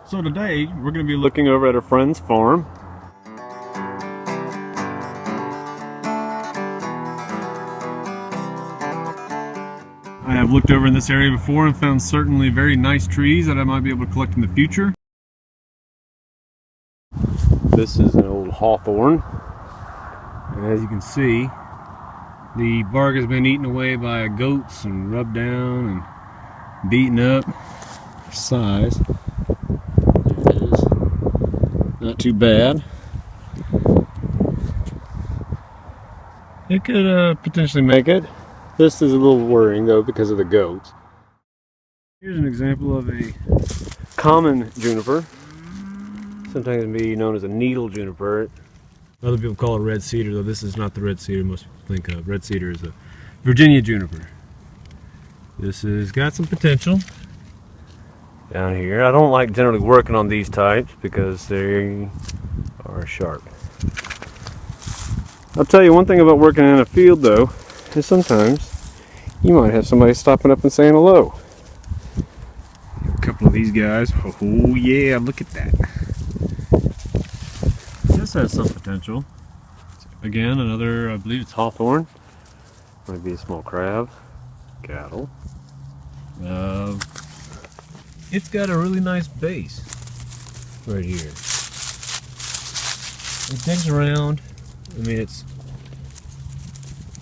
So today we're going to be looking over at a friend's farm. I have looked over in this area before and found certainly very nice trees that I might be able to collect in the future. This is an old hawthorn, and as you can see, the bark has been eaten away by goats and rubbed down and beaten up. Size. There it is. Not too bad. It could potentially make it. This is a little worrying though because of the goats. Here's an example of a common juniper. Sometimes it may be known as a needle juniper. Other people call it red cedar, though this is not the red cedar most people think of. Red cedar is a Virginia juniper. This has got some potential down here. I don't like generally working on these types because they are sharp. I'll tell you one thing about working in a field though, is sometimes you might have somebody stopping up and saying hello. A couple of these guys. Oh yeah, look at that. This has some potential. Again, another, I believe it's hawthorn. Might be a small crab. Cattle. It's got a really nice base right here. It digs around. I mean,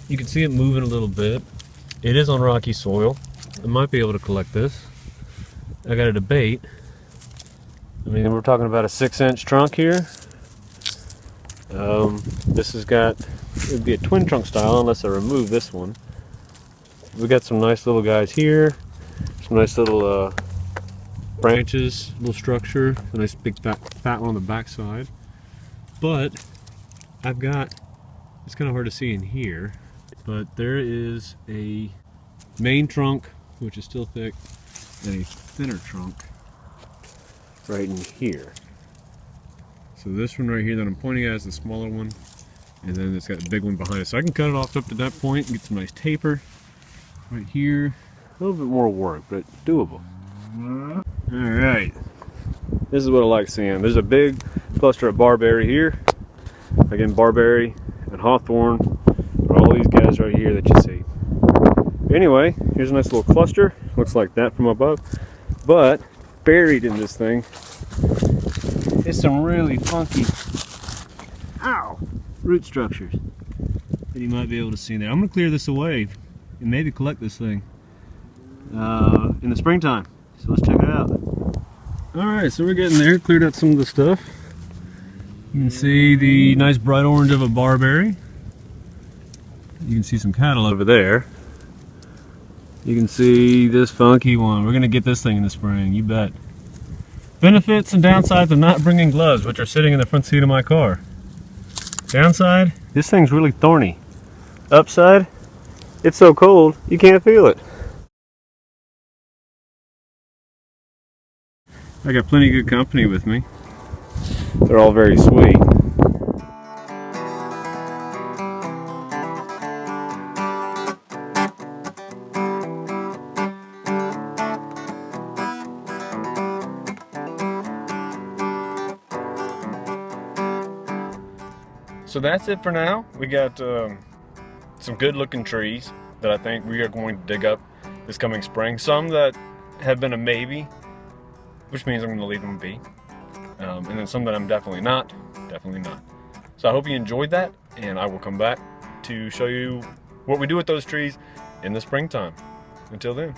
you can see it moving a little bit. It is on rocky soil. I might be able to collect this. I got a debate. I mean, we're talking about a 6-inch trunk here. This has got, it would be a twin trunk style unless I remove this one. We got some nice little guys here. Some nice little branches, little structure, a nice big fat one on the back side. But I've got, it's kind of hard to see in here, but there is a main trunk, which is still thick, and a thinner trunk right in here. So this one right here that I'm pointing at is the smaller one, and then it's got a big one behind it. So I can cut it off up to that point and get some nice taper right here. A little bit more work, but doable. Alright, this is what I like seeing. There's a big cluster of barberry here. Again, barberry and hawthorn are all these guys right here that you see. Anyway, here's a nice little cluster. Looks like that from above. But buried in this thing is some really funky root structures that you might be able to see there. I'm going to clear this away and maybe collect this thing in the springtime. So let's check it out. Alright, so we're getting there. Cleared out some of the stuff. You can see the nice bright orange of a barberry. You can see some cattle over there. You can see this funky one. We're going to get this thing in the spring, you bet. Benefits and downsides of not bringing gloves, which are sitting in the front seat of my car. Downside, this thing's really thorny. Upside, it's so cold you can't feel it. I got plenty of good company with me. They're all very sweet. So that's it for now. We got some good looking trees that I think we are going to dig up this coming spring. Some that have been a maybe, which means I'm going to leave them be. And then some that I'm definitely not. So I hope you enjoyed that, and I will come back to show you what we do with those trees in the springtime. Until then.